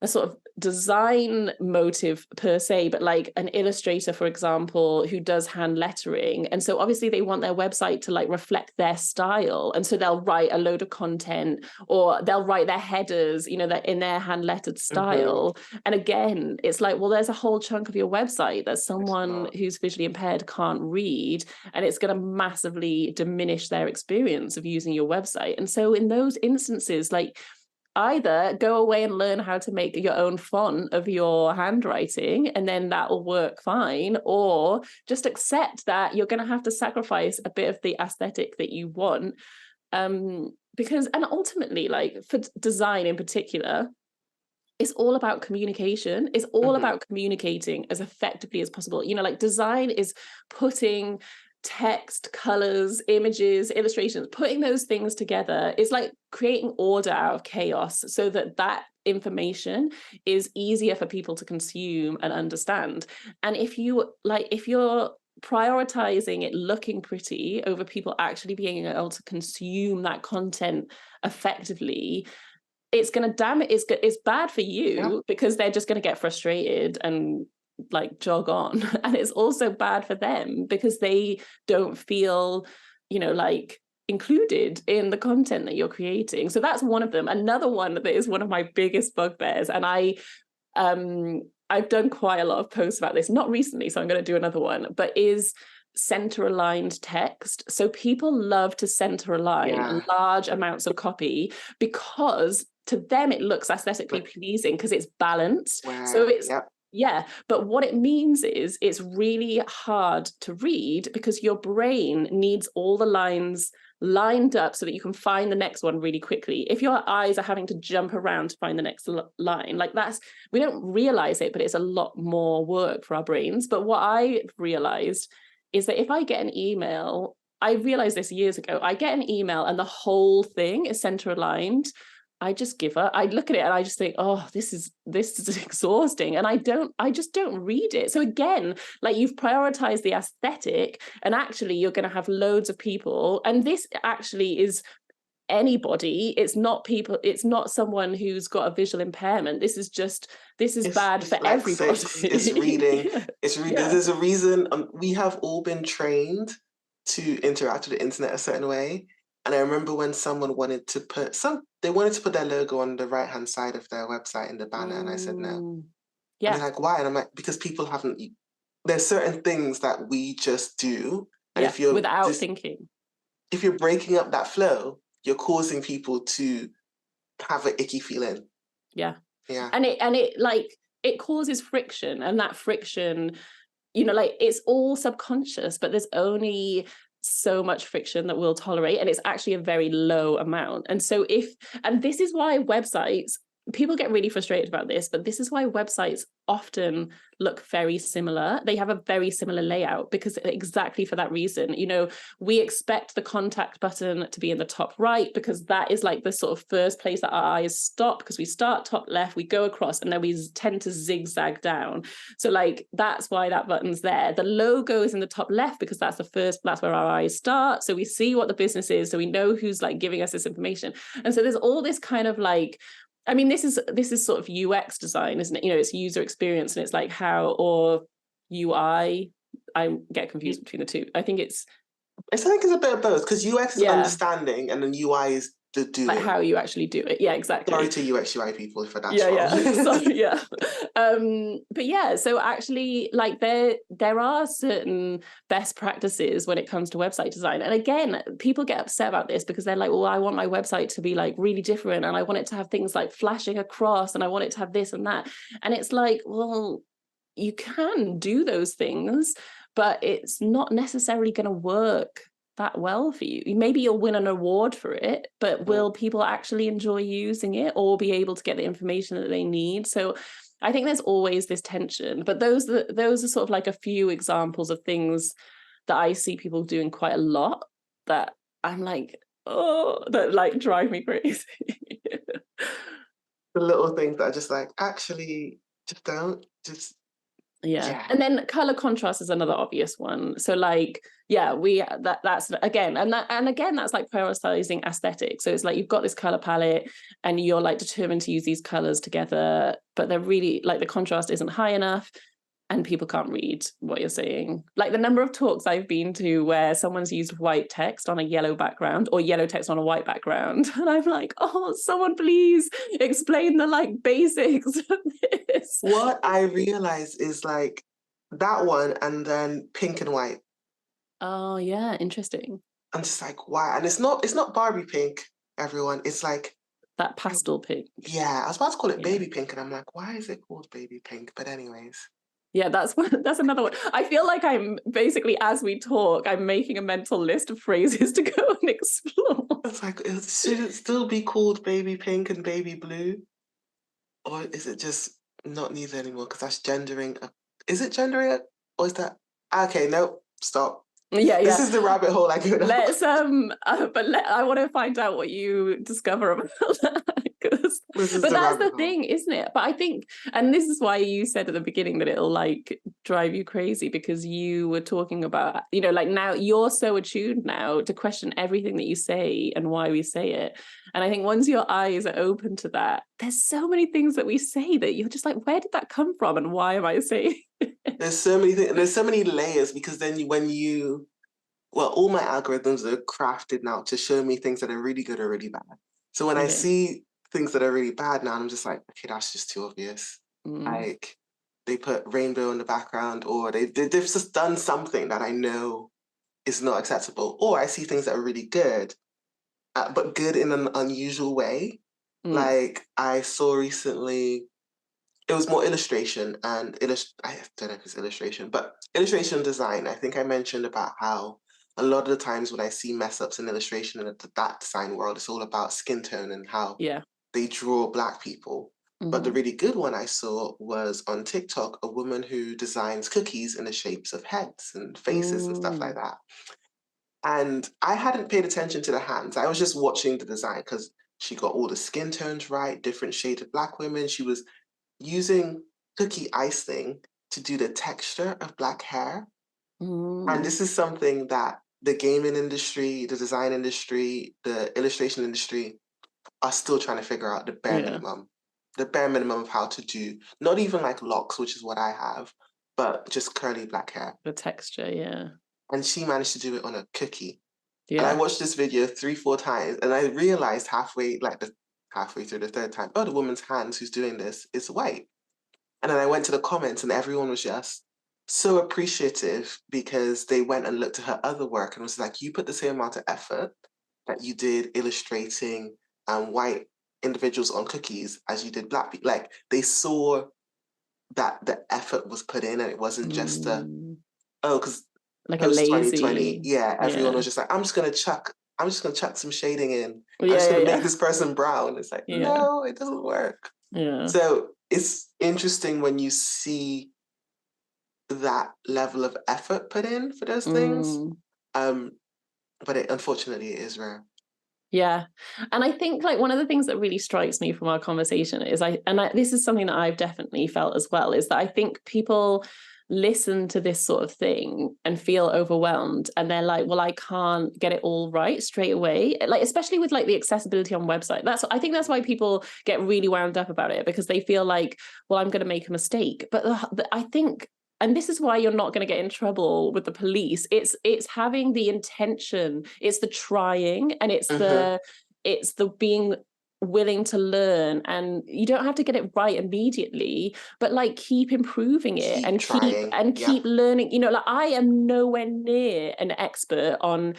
a sort of design motive per se, but like an illustrator, for example, who does hand lettering. And so obviously they want their website to like reflect their style. And so they'll write a load of content, or they'll write their headers, that in their hand lettered style. And again, it's like, well, there's a whole chunk of your website that someone who's visually impaired can't read, and it's going to massively diminish their experience of using your website. And so in those instances, like, either go away and learn how to make your own font of your handwriting, and then that will work fine, or just accept that you're going to have to sacrifice a bit of the aesthetic that you want. Because, and ultimately, like for design in particular, it's all about communication. It's all about communicating as effectively as possible. Like design is putting text, colors, images, illustrations, putting those things together is like creating order out of chaos, so that information is easier for people to consume and understand. And if you're prioritizing it looking pretty over people actually being able to consume that content effectively, it's going to damage, it's bad for you, because they're just going to get frustrated and like jog on. And it's also bad for them because they don't feel, like included in the content that you're creating. So that's one of them. Another one that is one of my biggest bugbears, and I've done quite a lot of posts about this, not recently, so I'm going to do another one, but is center aligned text. So people love to center align large amounts of copy because to them it looks aesthetically pleasing because it's balanced. So it's but what it means is it's really hard to read because your brain needs all the lines lined up so that you can find the next one really quickly. If your eyes are having to jump around to find the next line, like we don't realize it, but it's a lot more work for our brains. But what I realized is that if I get an email, I realized this years ago, I get an email and the whole thing is center aligned, I just give up. I look at it and I just think, oh, this is exhausting. And I just don't read it. So again, like you've prioritized the aesthetic, and actually you're going to have loads of people. And this actually is anybody. It's not people. It's not someone who's got a visual impairment. This is bad for like everybody. It's reading. It's reading. Yeah. There's a reason we have all been trained to interact with the internet a certain way. And I remember when someone wanted to put their logo on the right-hand side of their website in the banner, and I said no. And Yeah. they're like, why? And I'm like, because people haven't, there's certain things that we just do. And Yeah. Without thinking. if you're breaking up that flow, you're causing people to have an icky feeling. Yeah. Yeah. And it like, it causes friction, and that friction, you know, like it's all subconscious, but there's only so much friction that we'll tolerate, and it's actually a very low amount. And so and this is why websites, people get really frustrated about this, but this is why websites often look very similar. They have a very similar layout, because exactly for that reason, you know, we expect the contact button to be in the top right, because that is like the sort of first place that our eyes stop, because we start top left, we go across, and then we tend to zigzag down. So like, that's why that button's there. The logo is in the top left because that's where our eyes start. So we see what the business is, so we know who's like giving us this information. And so there's all this kind of like, I mean, this is sort of UX design, isn't it? You know, it's user experience, and it's like how, or UI. I get confused between the two. I think it's I think it's a bit of both, because UX is understanding and then UI is the doing. Like how you actually do it. Yeah, exactly. Sorry to UX UI people for that. Yeah. Sorry, yeah. But yeah, so actually, like there are certain best practices when it comes to website design. And again, people get upset about this because they're like, well, I want my website to be like really different, and I want it to have things like flashing across, and I want it to have this and that. And it's like, well, you can do those things, but it's not necessarily going to work that well for you. Maybe you'll win an award for it, but will people actually enjoy using it or be able to get the information that they need? So I think there's always this tension, but those are sort of like a few examples of things that I see people doing quite a lot that I'm like, oh, that like drive me crazy. The little things that are just like, actually, just don't, just yeah. And then color contrast is another obvious one. So like, yeah, that's again, and again, that's like prioritizing aesthetics. So it's like you've got this color palette and you're like determined to use these colors together, but they're really like the contrast isn't high enough and people can't read what you're saying. Like the number of talks I've been to where someone's used white text on a yellow background or yellow text on a white background. And I'm like, oh, someone please explain the like basics of this. What I realized is like that one and then pink and white. Oh yeah, interesting. I'm just like, why? And it's not Barbie pink, everyone. It's like that pastel pink. Yeah, I was about to call it baby pink, and I'm like, why is it called baby pink? But anyways. Yeah, that's another one. I feel like I'm basically, as we talk, I'm making a mental list of phrases to go and explore. It's like, should it still be called baby pink and baby blue? Or is it just not neither anymore? Because that's gendering. Is it gendering? Or is that... Okay, no, stop. Yeah. This is the rabbit hole I go down. Let's I want to find out what you discover about that. But that's the thing, isn't it? But I think, and this is why you said at the beginning that it'll like drive you crazy, because you were talking about, you know, like now you're so attuned now to question everything that you say and why we say it. And I think once your eyes are open to that, there's so many things that we say that you're just like, where did that come from? And why am I saying it? There's so many things, there's so many layers, because then well, all my algorithms are crafted now to show me things that are really good or really bad. So when I see things that are really bad now, I'm just like, okay, that's just too obvious. Like they put rainbow in the background, or they've just done something that I know is not acceptable. Or I see things that are really good, but good in an unusual way. Like I saw recently, it was more illustration and I don't know if it's illustration, but illustration design. I think I mentioned about how a lot of the times when I see mess ups in illustration in that design world, it's all about skin tone and how they draw Black people. But the really good one I saw was on TikTok, a woman who designs cookies in the shapes of heads and faces and stuff like that. And I hadn't paid attention to the hands. I was just watching the design because she got all the skin tones right, different shades of Black women. She was using cookie icing to do the texture of Black hair. And this is something that the gaming industry, the design industry, the illustration industry are still trying to figure out the bare minimum of how to do, not even like locks, which is what I have, but just curly Black hair. The texture, And she managed to do it on a cookie. Yeah. And I watched this video 3-4 times, and I realized halfway through the third time, oh, the woman's hands who's doing this is white. And then I went to the comments and everyone was just so appreciative because they went and looked at her other work and was like, you put the same amount of effort that you did illustrating white individuals on cookies as you did black people. Like they saw that the effort was put in and it wasn't just because like a post 2020, lazy, everyone yeah, was just like, I'm just gonna chuck some shading in. I'm just gonna yeah, make this person brown. It's like, yeah, no, it doesn't work. yeah. So it's interesting when you see that level of effort put in for those things. But unfortunately it is rare. Yeah. And I think like one of the things that really strikes me from our conversation is this is something that I've definitely felt as well, is that I think people listen to this sort of thing and feel overwhelmed and they're like, well, I can't get it all right straight away. Like, especially with like the accessibility on website. I think that's why people get really wound up about it, because they feel like, well, I'm going to make a mistake. But I think, and this is why you're not going to get in trouble with the police, it's having the intention, it's the trying, and it's the being willing to learn. And you don't have to get it right immediately, but like keep improving it and trying. keep learning. You know, like I am nowhere near an expert on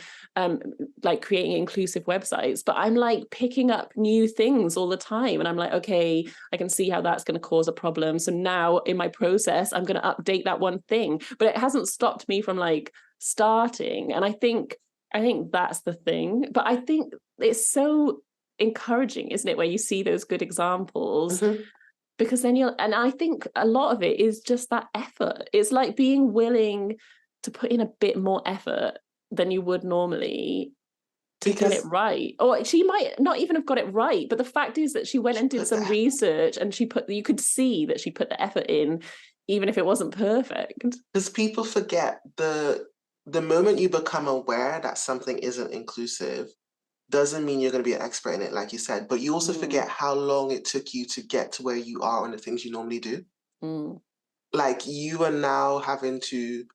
like creating inclusive websites, but I'm like picking up new things all the time, and I'm like, okay, I can see how that's going to cause a problem, so now in my process I'm going to update that one thing. But it hasn't stopped me from like starting. And I think that's the thing. But I think it's so encouraging, isn't it, where you see those good examples, because then and I think a lot of it is just that effort. It's like being willing to put in a bit more effort than you would normally to get it right. Or she might not even have got it right, but the fact is that she went and did some research, and you could see that she put the effort in, even if it wasn't perfect. Because people forget the moment you become aware that something isn't inclusive doesn't mean you're going to be an expert in it, like you said, but you also forget how long it took you to get to where you are on the things you normally do. Like you are now having to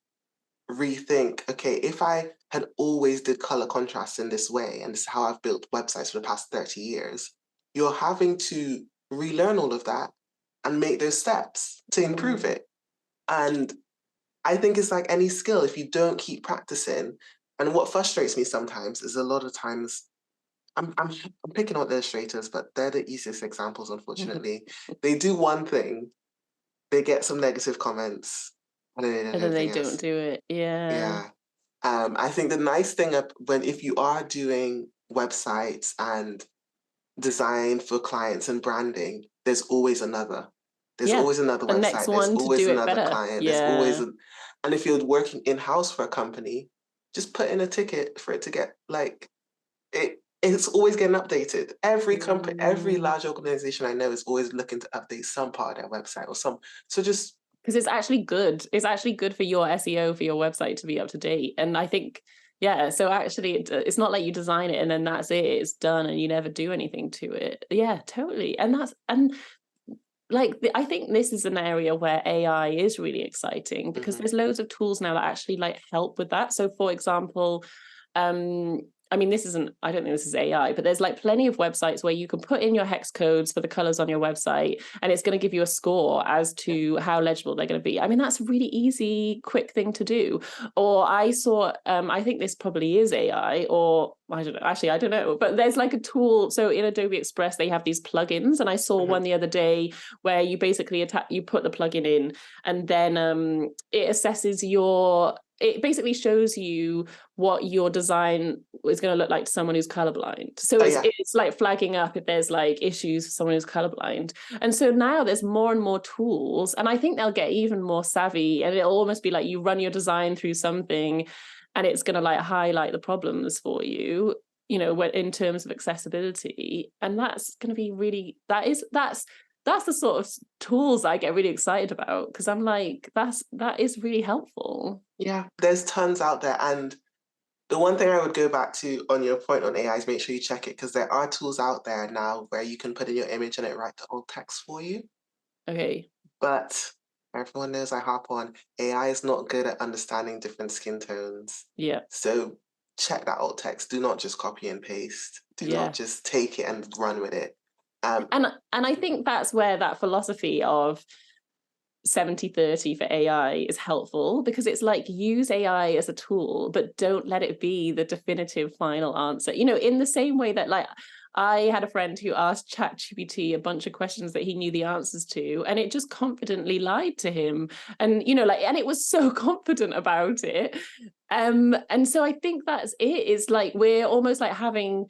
rethink, okay, if I had always did color contrast in this way, and this is how I've built websites for the past 30 years, you're having to relearn all of that and make those steps to improve it. And I think it's like any skill, if you don't keep practicing, and what frustrates me sometimes is a lot of times I'm picking on illustrators, but they're the easiest examples, unfortunately. They do one thing, they get some negative comments, and then they And then they don't do it. Yeah. I think the nice thing if you are doing websites and design for clients and branding, there's always another. There's always another the next website. There's one to always do it another better. client. There's always and if you're working in-house for a company, just put in a ticket for it to get like it's always getting updated. Every company, every large organization I know is always looking to update some part of their website or some. So just because it's actually good. It's actually good for your SEO, for your website to be up to date. And I think, so actually it's not like you design it and then that's it, it's done and you never do anything to it. Yeah, totally. And like, I think this is an area where AI is really exciting, because there's loads of tools now that actually like help with that. So for example, I mean, I don't think this is AI, but there's like plenty of websites where you can put in your hex codes for the colors on your website, and it's going to give you a score as to how legible they're going to be. I mean, that's a really easy, quick thing to do. Or I saw, I think this probably is AI, or I don't know, actually, I don't know, but there's like a tool. So in Adobe Express, they have these plugins, and I saw one the other day where you basically you put the plugin in, and then it assesses it basically shows you what your design is going to look like to someone who's colorblind. So it's like flagging up if there's like issues for someone who's colorblind. And so now there's more and more tools, and I think they'll get even more savvy, and it'll almost be like you run your design through something and it's going to like highlight the problems for you, you know, in terms of accessibility. And that's going to be really, that's the sort of tools I get really excited about, because I'm like, that is really helpful. Yeah, there's tons out there. And the one thing I would go back to on your point on AI is make sure you check it, because there are tools out there now where you can put in your image and it write the alt text for you. Okay. But everyone knows I harp on, AI is not good at understanding different skin tones. Yeah. So check that alt text. Do not just copy and paste. Do not just take it and run with it. And I think that's where that philosophy of 70-30 for AI is helpful, because it's like, use AI as a tool, but don't let it be the definitive final answer. In the same way that, like, I had a friend who asked ChatGPT a bunch of questions that he knew the answers to, and it just confidently lied to him. And, and it was so confident about it. And so I think that's it, is like, we're almost like having,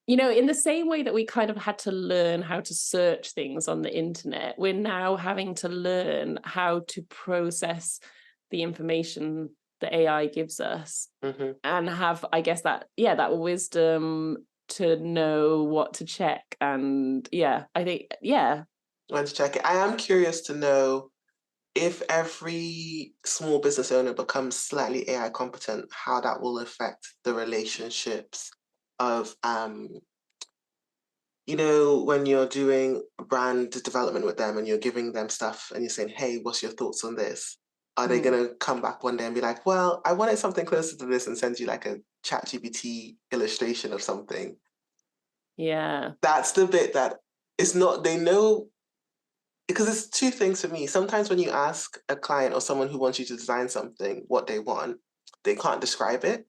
in the same way that we kind of had to learn how to search things on the internet, we're now having to learn how to process the information that AI gives us, and have, I guess, that wisdom to know what to check. And I think, when to check it. I am curious to know, if every small business owner becomes slightly AI competent, how that will affect the relationships of, when you're doing brand development with them and you're giving them stuff and you're saying, hey, what's your thoughts on this? Are they going to come back one day and be like, well, I wanted something closer to this, and send you like a ChatGPT illustration of something? Yeah. That's the bit that it's not, they know, because it's two things for me. Sometimes when you ask a client or someone who wants you to design something what they want, they can't describe it.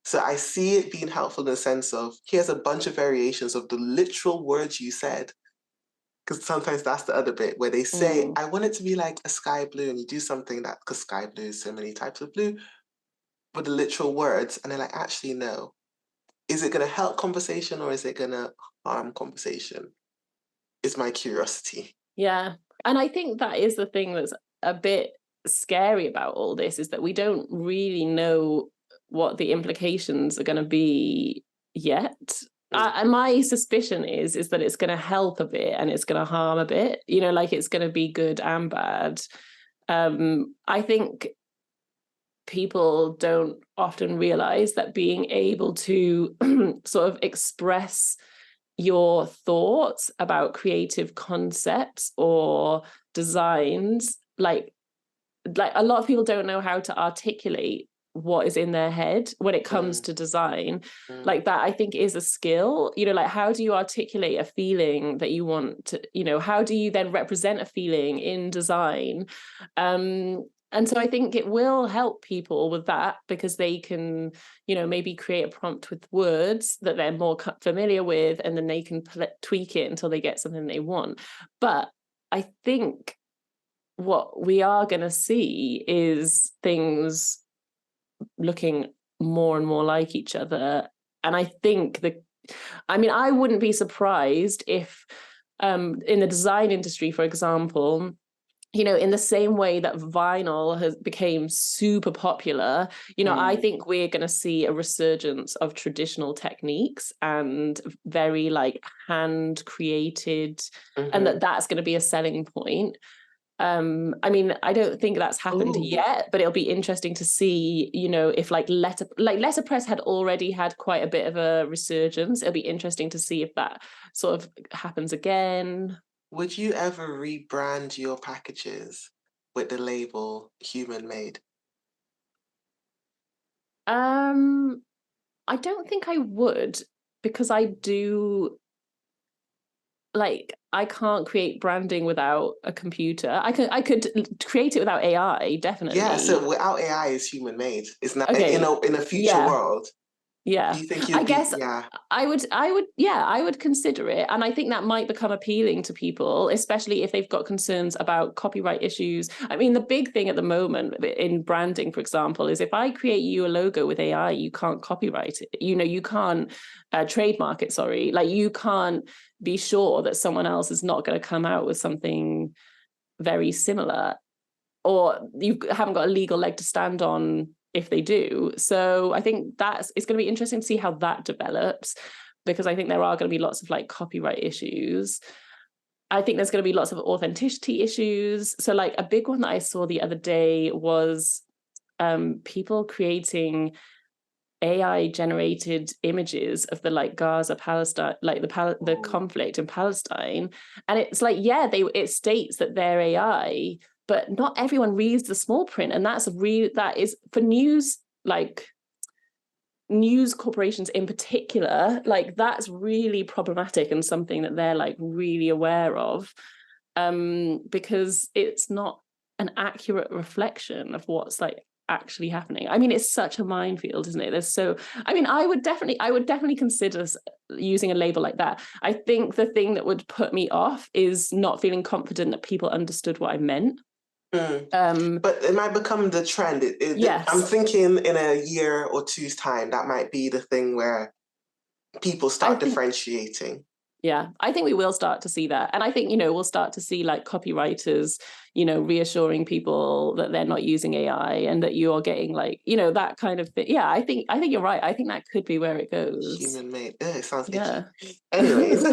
So I see it being helpful in the sense of, here's a bunch of variations of the literal words you said. Because sometimes that's the other bit where they say, I want it to be like a sky blue, and you do something that, because sky blue is so many types of blue, with the literal words, and they're like, actually, no. Is it going to help conversation or is it going to harm conversation? Is my curiosity. Yeah. And I think that is the thing that's a bit scary about all this, is that we don't really know what the implications are going to be yet. And my suspicion is that it's going to help a bit and it's going to harm a bit, like, it's going to be good and bad. I think people don't often realize that being able to sort of express your thoughts about creative concepts or designs, like a lot of people don't know how to articulate what is in their head when it comes to design. Like, that, I think, is a skill. Like, how do you articulate a feeling that you want to, how do you then represent a feeling in design? And so I think it will help people with that, because they can, maybe create a prompt with words that they're more familiar with, and then they can tweak it until they get something they want. But I think what we are going to see is things looking more and more like each other. And I think I wouldn't be surprised if, in the design industry, for example, in the same way that vinyl has became super popular, I think we're going to see a resurgence of traditional techniques and very, like, hand created, and that's going to be a selling point. I don't think that's happened yet, but it'll be interesting to see, if like letterpress had already had quite a bit of a resurgence. It'll be interesting to see if that sort of happens again. Would you ever rebrand your packages with the label human made? I don't think I would, because I do, like, I can't create branding without a computer. I could create it without AI, definitely. Yeah, so without AI, it's human made. It's not Okay. in a future world. Yeah. Do you think I guess I would consider it. And I think that might become appealing to people, especially if they've got concerns about copyright issues. The big thing at the moment in branding, for example, is if I create you a logo with AI, you can't copyright it. You can't trademark it, sorry. Like, you can't be sure that someone else is not going to come out with something very similar, or you haven't got a legal leg to stand on if they do. So I think it's going to be interesting to see how that develops, because I think there are going to be lots of, like, copyright issues. I think there's going to be lots of authenticity issues. So, like, a big one that I saw the other day was people creating AI generated images of the, like, Gaza, Palestine, like the conflict in Palestine. And it's like, it states that they're AI, but not everyone reads the small print. And that is for news, like news corporations in particular, like, that's really problematic and something that they're, like, really aware of. because it's not an accurate reflection of what's like actually happening. I mean, it's such a minefield, isn't it? I would definitely consider using a label like that. I think the thing that would put me off is not feeling confident that people understood what I meant. But it might become the trend. Yes. I'm thinking in a year or two's time, that might be the thing where people start differentiating. Yeah, I think we will start to see that. And I think, we'll start to see like copywriters, reassuring people that they're not using AI and that you are getting like, that kind of thing. Yeah, I think you're right. I think that could be where it goes. Human made. It sounds itchy. Anyways.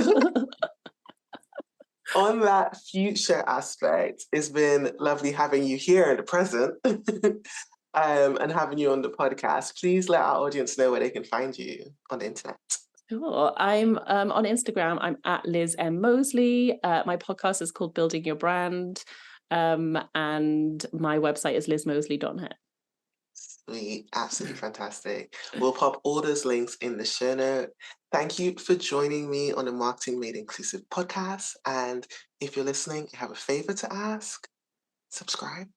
On that future aspect, it's been lovely having you here in the present and having you on the podcast. Please let our audience know where they can find you on the internet. Sure. I'm on Instagram. I'm at Liz Mosley. My podcast is called Building Your Brand. And my website is lizmosley.net. Sweet. Absolutely fantastic. We'll pop all those links in the show note. Thank you for joining me on the Marketing Made Inclusive podcast. And if you're listening, you have a favor to ask, subscribe,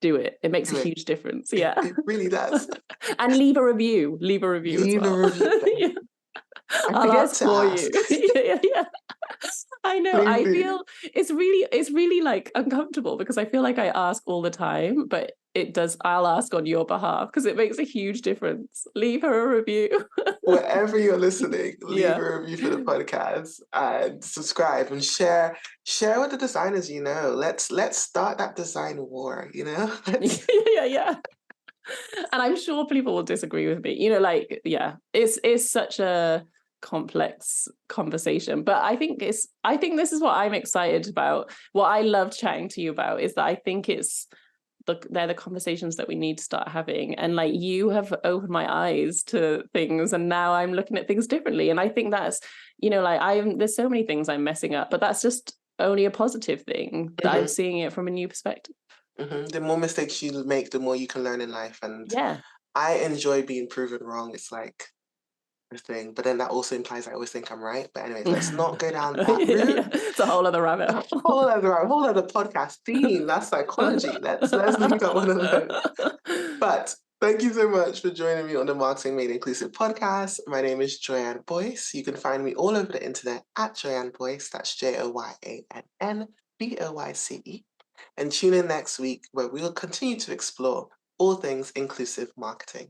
do it. It makes a huge difference. Yeah. It really does. And leave a review. Leave a review as well. Yeah. I'll ask for you. Yeah. I know. Please I feel it's really like uncomfortable because I feel like I ask all the time, but I'll ask on your behalf because it makes a huge difference. Leave her a review. Wherever you're listening, leave a review for the podcast and subscribe and share with the designers you know. Let's start that design war, Yeah. And I'm sure people will disagree with me. It's such a complex conversation, but I think this is what I'm excited about. What I love chatting to you about is that I think they're the conversations that we need to start having. And like, you have opened my eyes to things, and now I'm looking at things differently. And I think that's, there's so many things I'm messing up, but that's just only a positive thing that I'm seeing it from a new perspective. The more mistakes you make, the more you can learn in life. And yeah, I enjoy being proven wrong. It's like a thing, but then that also implies I always think I'm right. But anyways, let's not go down that route. It's a whole other rabbit hole. whole other podcast theme. That's psychology. Let's look at one of those. But thank you so much for joining me on the Marketing Made Inclusive podcast. My name is Joyann Boyce. You can find me all over the internet at Joyann Boyce. That's JoyannBoyce. And tune in next week where we'll continue to explore all things inclusive marketing.